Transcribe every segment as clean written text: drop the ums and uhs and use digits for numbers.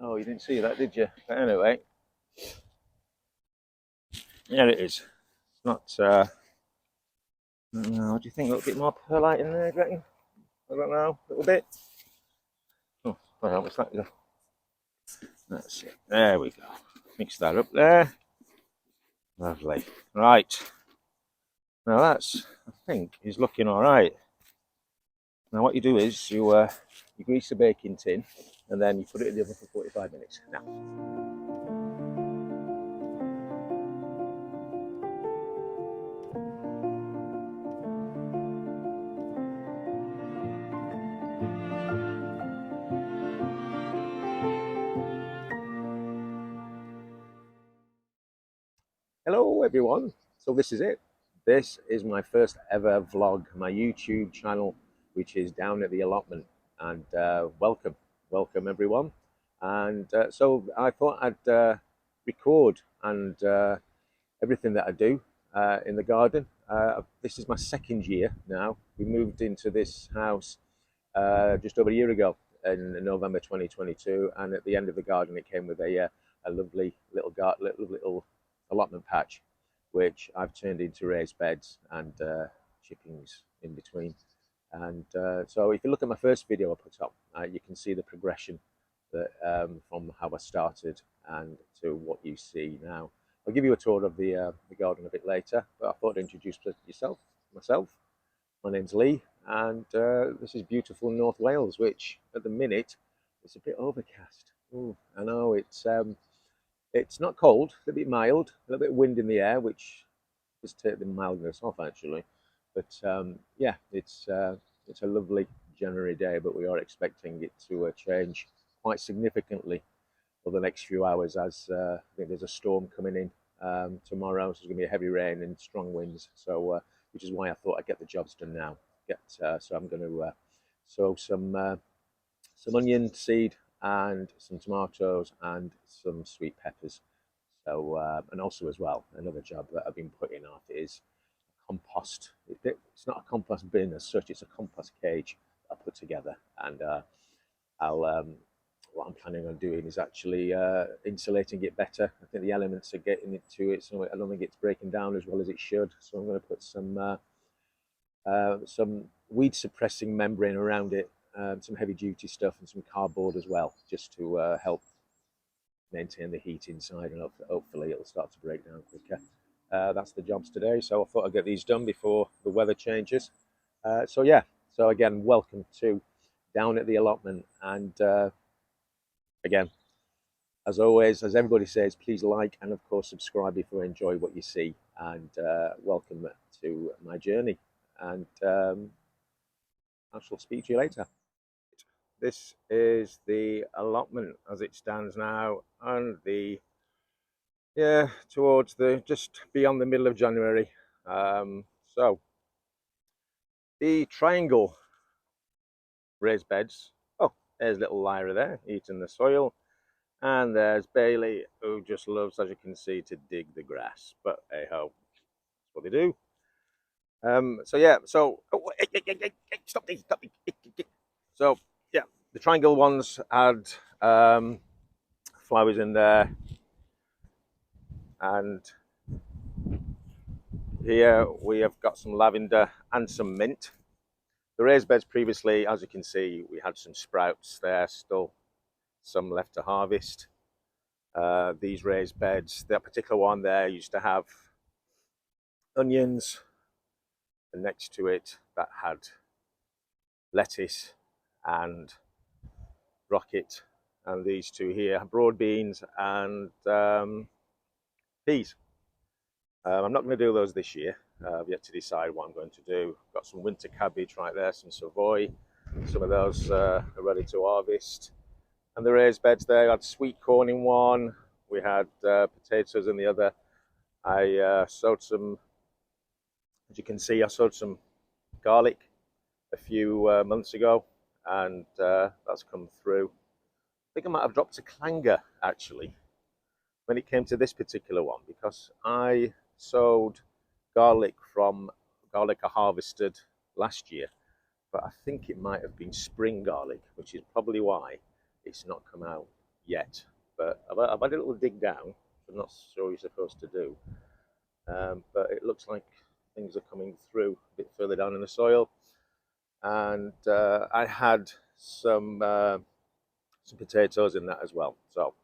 Oh, you didn't see that, did you? But anyway, there it is. It's not. I don't know, what do you think? A little bit more perlite in there, do you reckon? I don't know. A little bit. Oh, well, it's like that's it. There we go. Mix that up there. Lovely. Right. Now that's, I think, is looking all right. Now what you do is you grease the baking tin, and then you put it in the oven for 45 minutes. Now. Hello everyone. So this is it. This is my first ever vlog, my YouTube channel, which is down at the allotment. And welcome everyone. And so I thought I'd record and everything that I do in the garden. This is my second year now. We moved into this house just over a year ago in November 2022, and at the end of the garden, it came with a lovely little allotment patch, which I've turned into raised beds and chippings in between. And so, if you look at my first video I put up, you can see the progression that from how I started and to what you see now. I'll give you a tour of the garden a bit later, but I thought I'd introduce myself. My name's Lee, and this is beautiful North Wales, which at the minute it's a bit overcast. Ooh, I know it's not cold, it's a bit mild, a little bit of wind in the air, which just take the mildness off actually. But yeah, it's a lovely January day, but we are expecting it to change quite significantly for the next few hours, as I think there's a storm coming in tomorrow, so there's going to be a heavy rain and strong winds. So, which is why I thought I'd get the jobs done now. So I'm going to sow some onion seed and some tomatoes and some sweet peppers. So and also as well, another job that I've been putting off is compost. It's not a compost bin as such; it's a compost cage that I put together, and I'll what I'm planning on doing is actually insulating it better. I think the elements are getting into it, so I don't think it's breaking down as well as it should. So I'm going to put some weed suppressing membrane around it, some heavy duty stuff, and some cardboard as well, just to help maintain the heat inside, and hopefully it'll start to break down quicker. That's the jobs today, so I thought I'd get these done before the weather changes. So yeah, so again, welcome to down at the allotment, and again, as always, as everybody says, please like and of course subscribe if you enjoy what you see, and welcome to my journey, and I shall speak to you later. This is the allotment as it stands now, and towards the just beyond the middle of January. So the triangle raised beds. Oh, there's little Lyra there eating the soil, and there's Bailey, who just loves, as you can see, to dig the grass. But hey ho, that's what they do. So yeah, so oh, stop me. So yeah, the triangle ones had flowers in there, and here we have got some lavender and some mint. The raised beds previously, as you can see, we had some sprouts there, still some left to harvest. These raised beds, that particular one there used to have onions, and next to it that had lettuce and rocket, and these two here, broad beans and peas. I'm not going to do those this year. I've yet to decide what I'm going to do. Got some winter cabbage right there, some Savoy. Some of those are ready to harvest. And the raised beds there, I had sweet corn in one. We had potatoes in the other. I sowed some, as you can see, I sowed some garlic a few months ago, and that's come through. I think I might have dropped a clanger actually when it came to this particular one, because I sowed garlic I harvested last year, but I think it might have been spring garlic, which is probably why it's not come out yet, but I've had a little dig down. I'm not sure you're supposed to do, but it looks like things are coming through a bit further down in the soil. And I had some potatoes in that as well. So,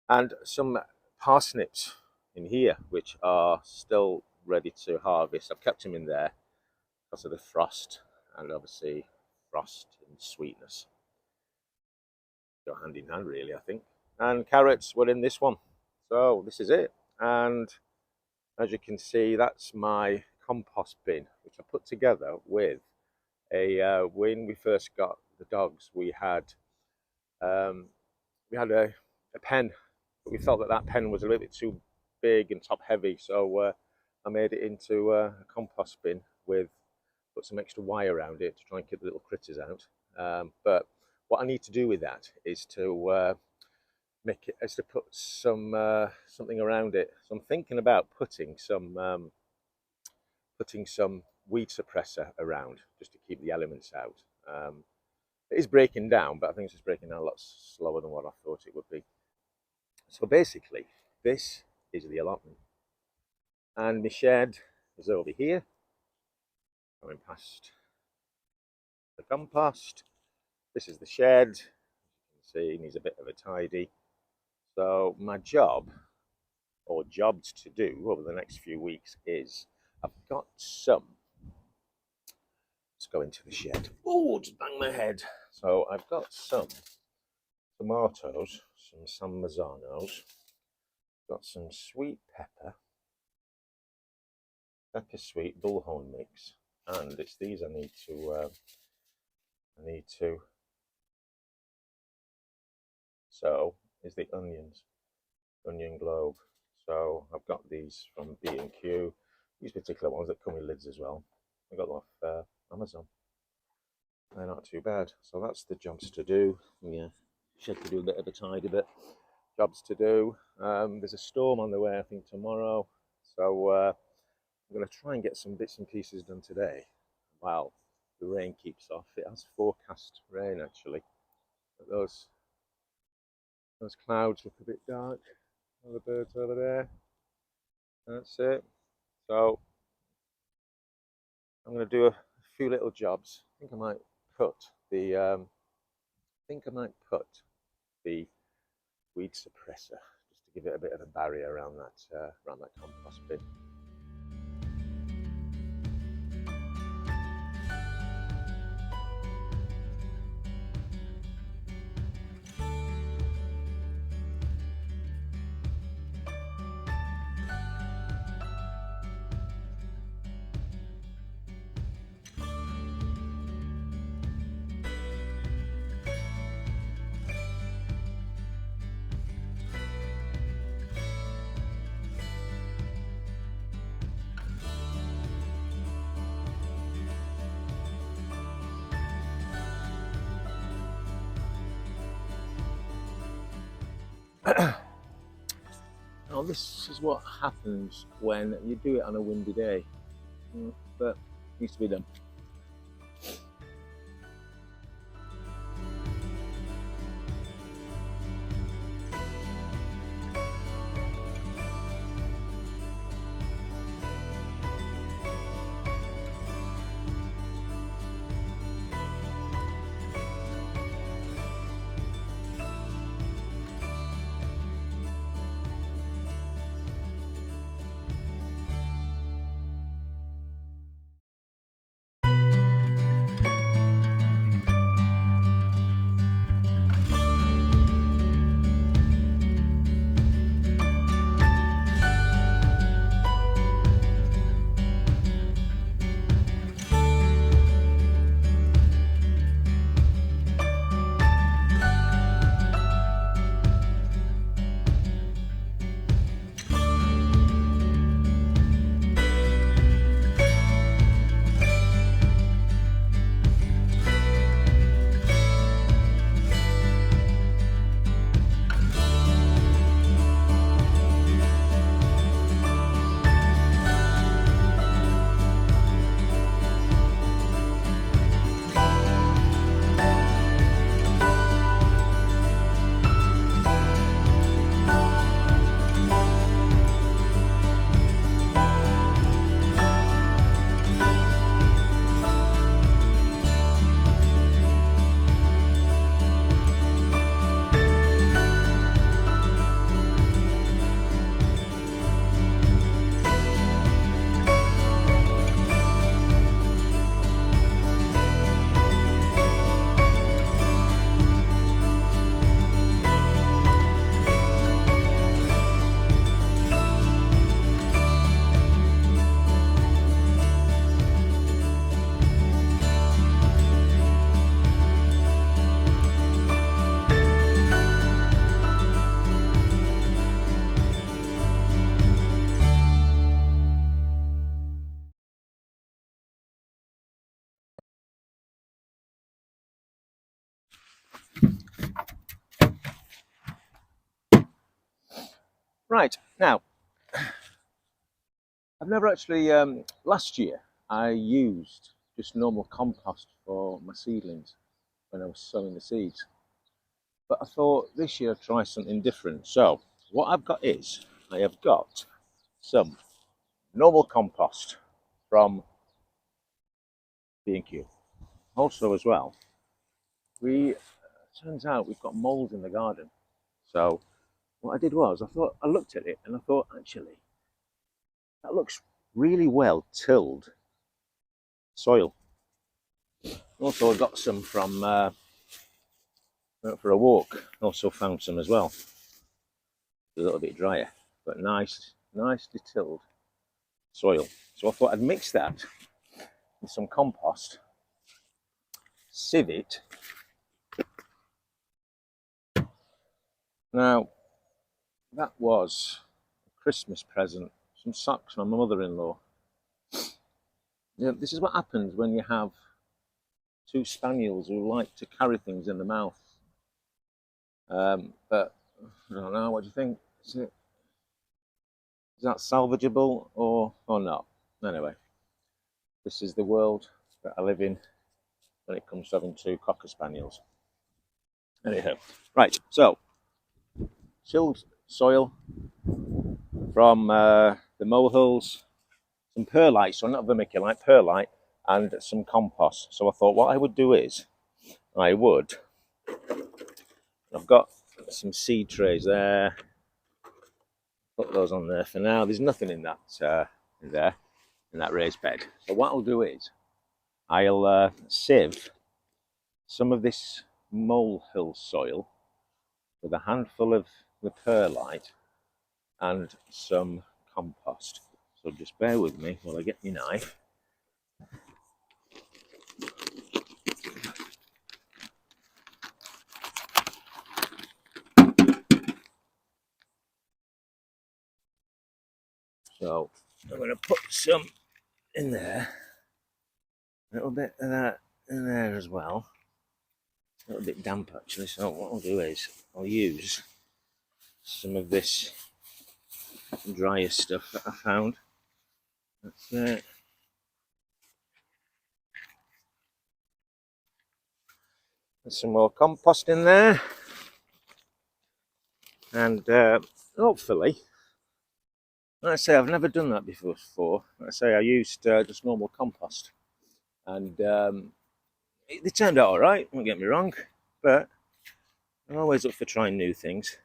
and some parsnips in here, which are still ready to harvest. I've kept them in there because of the frost, and obviously frost and sweetness go hand in hand, really, I think. And carrots were in this one. So this is it. And as you can see, that's my compost bin, which I put together with when we first got the dogs, um, we had a pen, but we felt that that pen was a little bit too big and top heavy, so I made it into a compost bin with put some extra wire around it to try and keep the little critters out. But what I need to do with that is to put something around it. So I'm thinking about putting some weed suppressor around just to keep the elements out. It is breaking down, but I think it's just breaking down a lot slower than what I thought it would be. So basically, this is the allotment, and my shed is over here, going past the compost. This is the shed. As you can see, it needs a bit of a tidy. So my job, or jobs to do over the next few weeks, is I've got some. Let's go into the shed. Oh, just bang my head. So I've got some tomatoes, some San Mazzanos, got some sweet pepper sweet bullhorn mix, and it's these I need to. So is the onion globe. So I've got these from B&Q. These particular ones that come with lids as well. I got them off Amazon. They're not too bad. So that's the jobs to do. Yeah, shed to do a bit of a tidy bit. Jobs to do. There's a storm on the way, I think, tomorrow. So I'm going to try and get some bits and pieces done today. While the rain keeps off. It has forecast rain actually. But those clouds look a bit dark. All the birds over there. That's it. So I'm going to do a few little jobs. I think I might put the weed suppressor just to give it a bit of a barrier around that compost bin. Now this is what happens when you do it on a windy day, but it needs to be done. Right, now, I've never actually, last year I used just normal compost for my seedlings when I was sowing the seeds. But I thought this year I'd try something different. So what I've got is, I have got some normal compost from B&Q. Also as well, turns out we've got mold in the garden. So what I did was, I looked at it and I thought, actually, that looks really well tilled soil. Also, I got some from went for a walk. Also found some as well. A little bit drier, but nicely tilled soil. So I thought I'd mix that with some compost, sieve it. Now, that was a Christmas present, some socks from my mother-in-law. Yeah, this is what happens when you have two spaniels who like to carry things in the mouth. But I don't know, what do you think? Is that salvageable or not? Anyway, this is the world that I live in when it comes to having two cocker spaniels. Anyhow, right, so chilled soil from the molehills, some perlite, so not vermiculite, perlite, and some compost. So I thought what I would do is, I've got some seed trays there, put those on there for now. There's nothing in that in that raised bed. So what I'll do is, I'll sieve some of this molehill soil with a handful of the perlite and some compost. So just bear with me while I get my knife. So I'm going to put some in there, a little bit of that in there as well. A little bit damp actually, so what I'll do is I'll use some of this drier stuff that I found. That's it. There's some more compost in there, and hopefully, like I say, I've never done that before. Like I say, I used just normal compost, and they turned out all right. Don't get me wrong, but I'm always up for trying new things,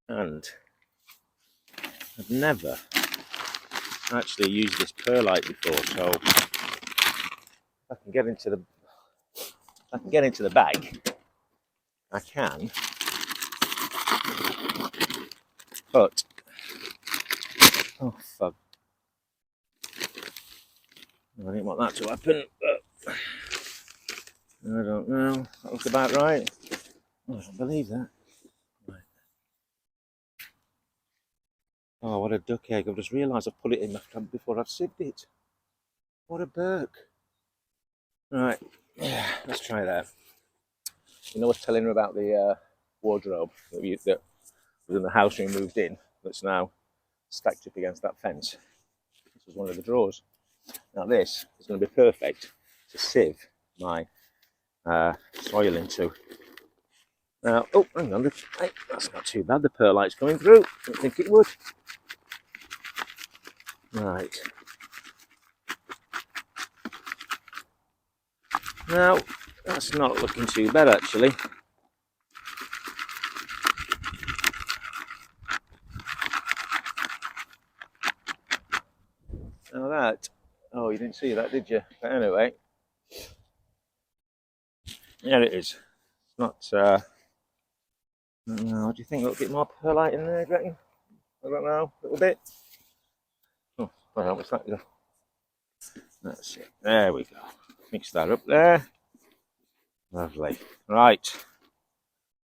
and I've never actually used this perlite before. So if I can get into the bag, I can. But oh fuck! I didn't want that to happen. But I don't know. That looks about right. Oh, I don't believe that. Right. Oh, what a duck egg! I've just realised I've put it in before I've sieved it. What a Burke! Right, yeah, let's try that. You know, I was telling her about the wardrobe that was in the house we moved in. That's now stacked up against that fence. This was one of the drawers. Now this is going to be perfect to sieve my soil into. Now, oh, hang on, hey, that's not too bad. The perlite's coming through. Didn't think it would. Right. Now, that's not looking too bad actually. Now that, oh, you didn't see that, did you? But anyway, there it is. It's not, I don't know, do you think a little bit more perlite in there, do you reckon? I don't know, a little bit. Oh, well, what's that? That's it. There we go. Mix that up there. Lovely. Right.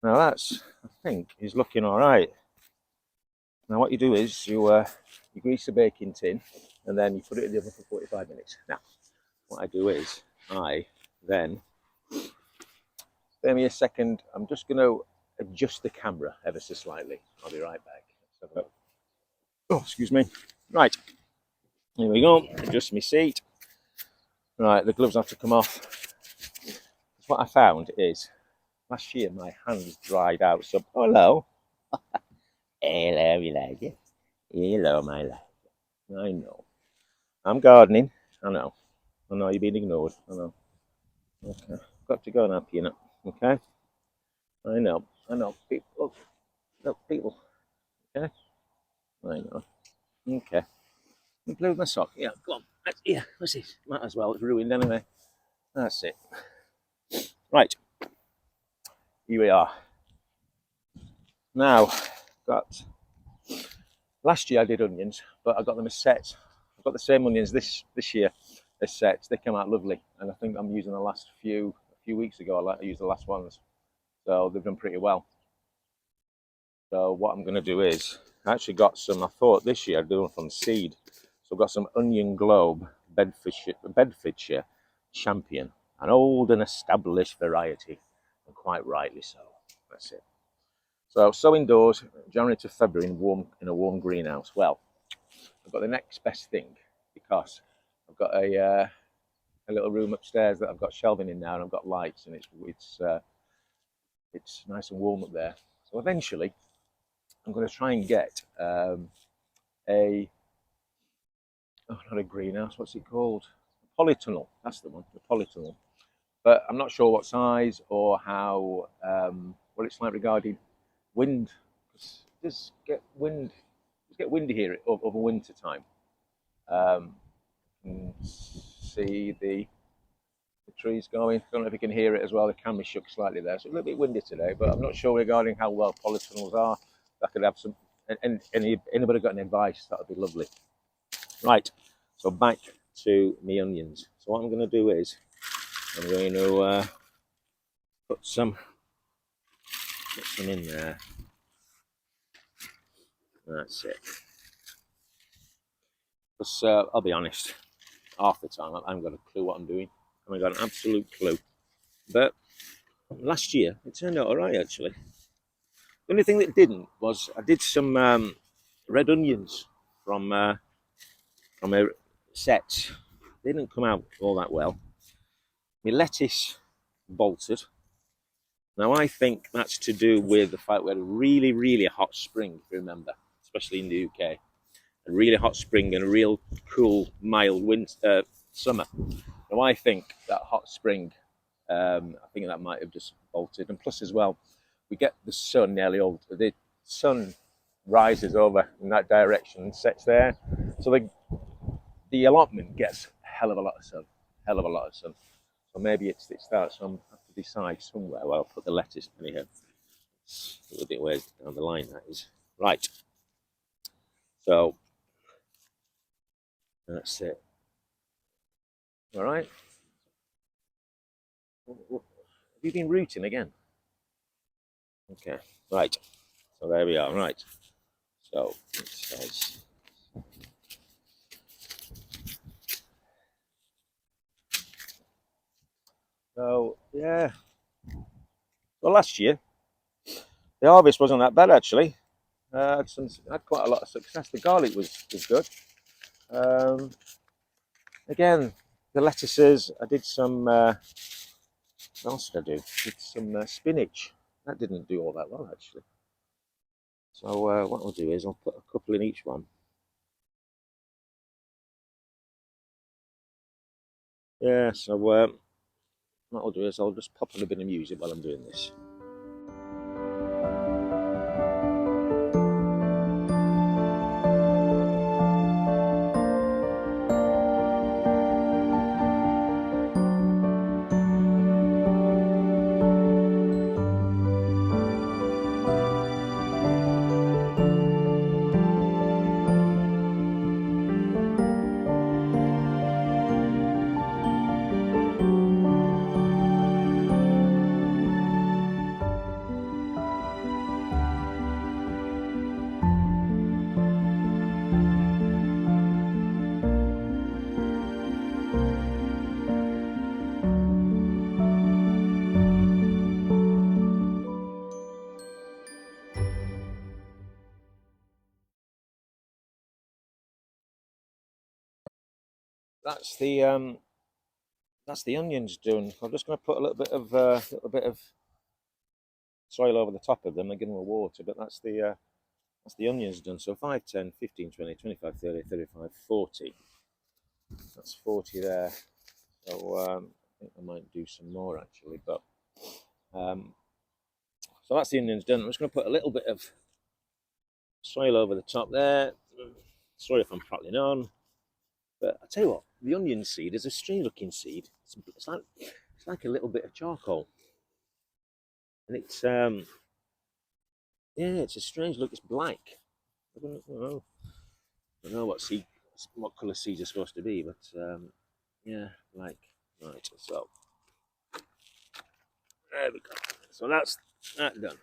Now that's, I think, is looking all right. Now what you do is you grease the baking tin and then you put it in the oven for 45 minutes. Now, what I do is I then, spare me a second, I'm just going to adjust the camera ever so slightly. I'll be right back. Oh, excuse me. Right, here we go. Adjust my seat. Right, the gloves have to come off. What I found is last year my hands dried out. So, hello. Hello, Elijah. Hello, my lad. I know. I'm gardening. I know. I know you're being ignored. I know. Okay. Got to go now, Peanut. Okay. I know. I know. People. Look, people. Okay. I know. Okay. I blew my sock. Yeah, go on. Yeah, what's this? Might as well. It's ruined anyway. That's it. Right. Here we are. Now, got. Last year I did onions, but I got them as sets. I've got the same onions this year as sets. They came out lovely, and I think I'm using the last few. A few weeks ago, I used the last ones, so they've done pretty well. So what I'm going to do is, I actually got some. I thought this year I'd do them from seed. So I've got some Onion Globe Bedfordshire Champion, an old and established variety, and quite rightly so. That's it. So sow indoors, January to February in a warm greenhouse. Well, I've got the next best thing because I've got a little room upstairs that I've got shelving in now, and I've got lights, and it's nice and warm up there. So eventually, I'm going to try and get not a greenhouse. What's it called? A polytunnel. That's the one. The polytunnel. But I'm not sure what size or how what it's like regarding wind. Just get wind. Just get windy here over winter time. And see the trees going. I don't know if you can hear it as well. The camera shook slightly there, so a little bit windy today. But I'm not sure regarding how well polytunnels are. I could have some. Anybody got any advice? That would be lovely. Right. So back to me onions. So what I'm going to do is I'm going to put some in there. That's it. Because I'll be honest, half the time I haven't got a clue what I'm doing. I haven't got an absolute clue. But last year it turned out all right actually. The only thing that didn't was I did some red onions from a set. They didn't come out all that well. My lettuce bolted. Now I think that's to do with the fact we had a really, really hot spring, if you remember, especially in the UK. A really hot spring and a real cool, mild winter, summer. Now I think that hot spring, I think that might have just bolted. And plus as well, we get the sun nearly all, the sun rises over in that direction and sets there. So the allotment gets a hell of a lot of sun, So maybe it's that. So I'm have to decide somewhere where I'll put the lettuce in here. A little bit ways down the line that is. Right. So that's it. All right. Have you been rooting again? Okay. Right. So there we are. Right. So it says. So yeah. Well, last year the harvest wasn't that bad actually. Had quite a lot of success. The garlic was good. Again, the lettuces. I did some. What else did I do? Did some spinach. That didn't do all that well actually. So what I'll do is I'll put a couple in each one. Yeah. So what I'll do is I'll just pop on a bit of music while I'm doing this. that's the onions done. I'm just going to put a little bit of soil over the top of them and give them a water. But that's the onions done. So 5, 10, 15, 20, 25, 30, 35, 40. That's 40 there. So I think I might do some more actually. But so that's the onions done. I'm just going to put a little bit of soil over the top there. Sorry if I'm prattling on. But I tell you what, the onion seed is a strange looking seed. It's like a little bit of charcoal. And it's a strange look. It's black. I don't know what colour seeds are supposed to be, but yeah, black. Right, so there we go. So that's that done.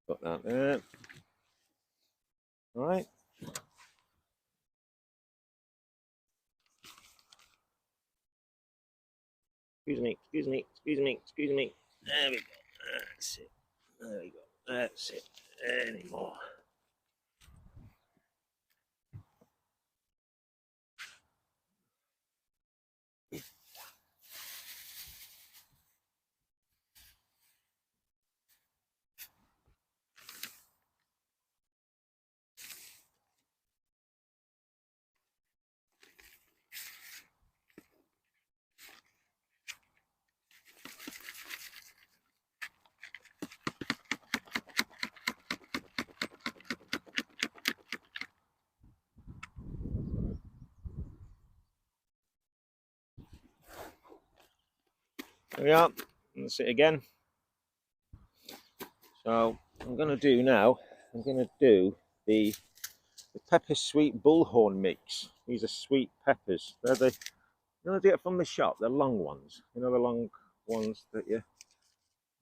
Put that there. All right. Excuse me, excuse me, excuse me, excuse me. There we go. That's it. There we go. That's it. Any more. There we are. That's it again. So I'm going to do now, I'm going to do the pepper sweet bullhorn mix. These are sweet peppers. They're the, you know, they get from the shop, they're long ones. You know, the long ones that you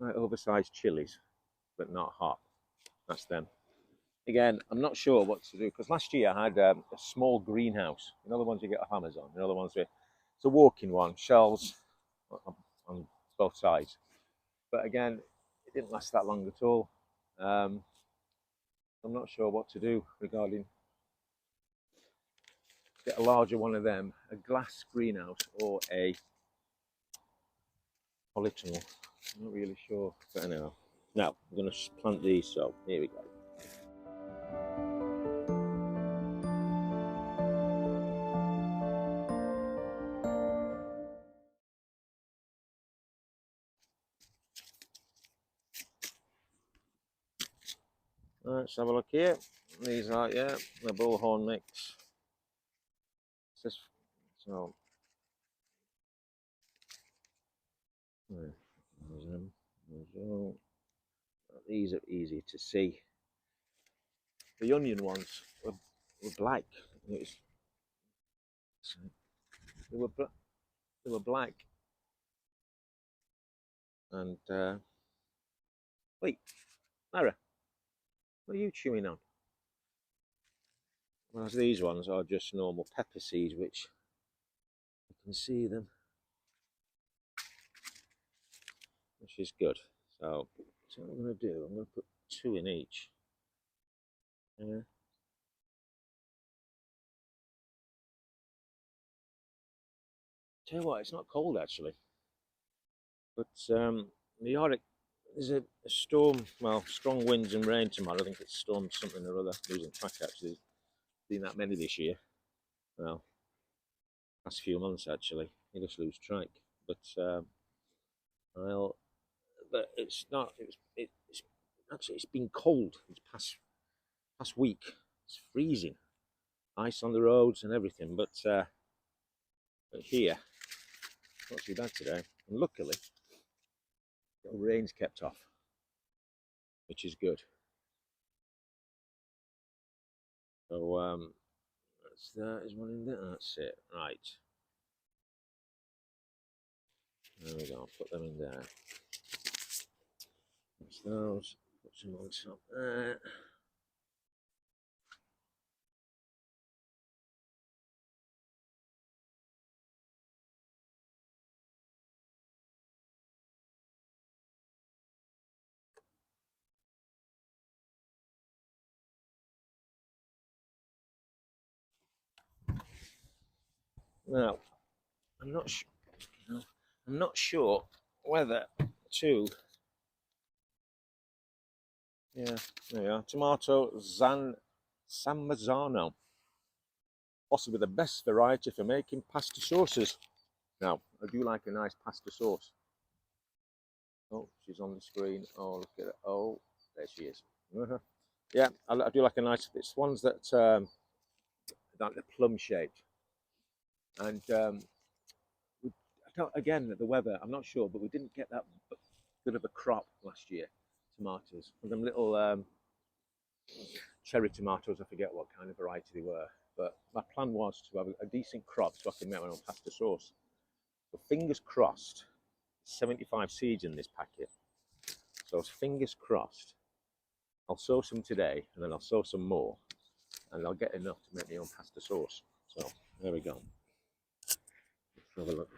like oversized chilies, but not hot. That's them. Again, I'm not sure what to do because last year I had a small greenhouse. You know, the ones you get off Amazon. You know, the ones with it's a walk-in one, shelves on both sides. But again, it didn't last that long at all. Um, I'm not sure what to do regarding get a larger one of them, a glass greenhouse or a polytunnel. I'm not really sure, but anyhow. Now I'm going to plant these. So here we go. Let's have a look here. These are the bullhorn mix. Just so these are easy to see. The onion ones were black. Was, they were they were black. And wait, Lara, what are you chewing on? Whereas these ones are just normal pepper seeds, which you can see them, which is good. So what I'm going to do, I'm going to put 2 in each. Yeah. Tell you what, it's not cold actually, but the Arctic, there's a storm, well, strong winds and rain tomorrow. I think it's storm something or other. Losing track actually. Been that many this year. Well, last few months actually. You just lose track. But I'll. But it's not. It's actually it's been cold this past week. It's freezing, ice on the roads and everything. But here, not too bad today. And luckily, the rain's kept off, which is good. So there's one in there. That's it. Right. There we go. I'll put them in there. That's those. Put some on top there. Now, I'm not sure. I'm not sure whether to. Yeah, there you are. Tomato San Marzano. Possibly the best variety for making pasta sauces. Now, I do like a nice pasta sauce. Oh, she's on the screen. Oh, look at it. Oh, there she is. Yeah, I do like a nice. It's ones that like the plum shaped, and I don't, again the weather. I'm not sure, but we didn't get that good of a crop last year. Tomatoes, and them little cherry tomatoes. I forget what kind of variety they were, but my plan was to have a decent crop so I can make my own pasta sauce. So fingers crossed. 75 seeds in this packet. So fingers crossed. I'll sow some today, and then I'll sow some more, and I'll get enough to make my own pasta sauce. So there we go. Let's have a look.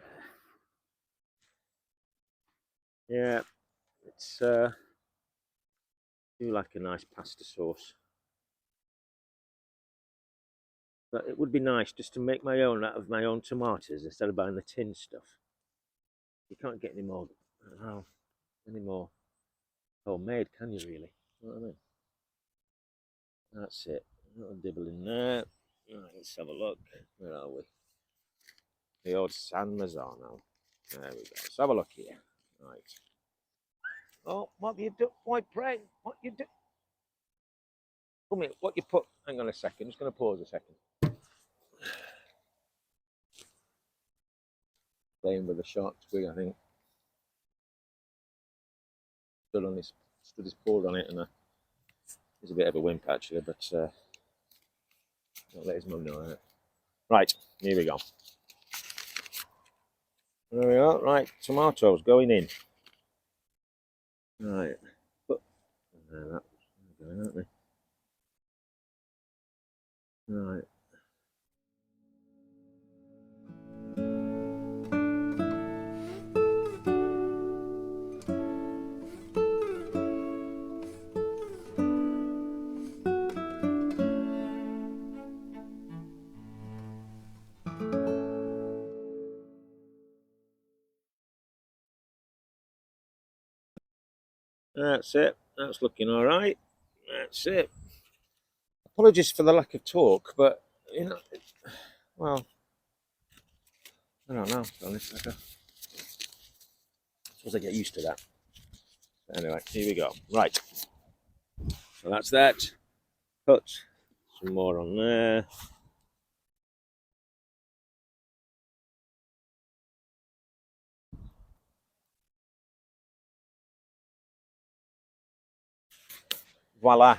Yeah, it's I do like a nice pasta sauce, but it would be nice just to make my own out of my own tomatoes instead of buying the tin stuff. You can't get any more homemade, can you really? You know what I mean? That's it. A little dibble in there. Right, let's have a look. Where are we? The old San Marzano. There we go. Let's have a look here. Right. Oh, what you do? Why pray? What you do? Come here. What you put? Hang on a second. I'm just going to pause a second. Playing with a sharp twig, I think. Stood his paw on it, and there's a bit of a wimp actually, but I'll let his mum know that. Right, here we go. There we are. Right, tomatoes going in. Right, but that's going, aren't they? Right. That's it. That's looking all right. That's it. Apologies for the lack of talk, but well, I don't know. To be honest, I suppose I get used to that. Anyway, here we go. Right. So that's that. Put some more on there. Voila,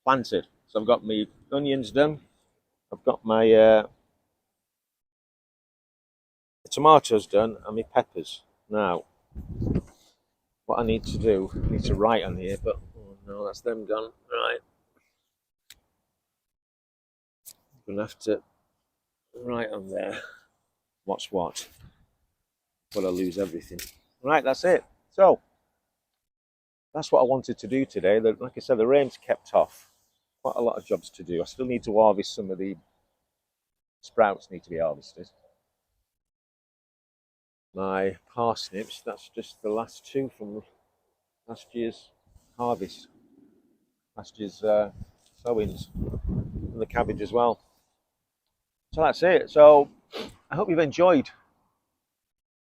planted. So I've got my onions done. I've got my tomatoes done and my peppers. Now, what I need to do, I need to write on here, but oh no, that's them done. Right. I'm going to have to write on there what's what. But I lose everything. Right, that's it. So, that's what I wanted to do today. Like I said, the rain's kept off. Quite a lot of jobs to do. I still need to harvest some of the sprouts, need to be harvested. My parsnips, that's just the last two from last year's harvest, last year's sowings, and the cabbage as well. So that's it. So I hope you've enjoyed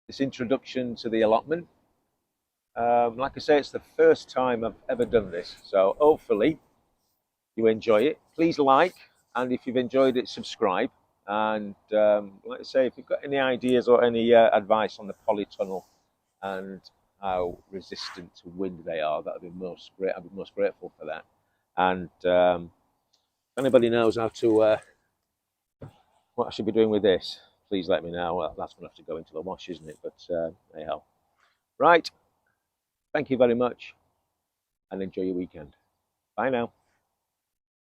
this introduction to the allotment. Like I say, it's the first time I've ever done this. So hopefully you enjoy it. Please like, and if you've enjoyed it, subscribe. And like I say, if you've got any ideas or any advice on the polytunnel and how resistant to wind they are, that'd be most great. I'd be most grateful for that. And if anybody knows how to what I should be doing with this, please let me know. Well, that's going to have to go into the wash, isn't it? But anyhow, right. Thank you very much. and enjoy your weekend. Bye now.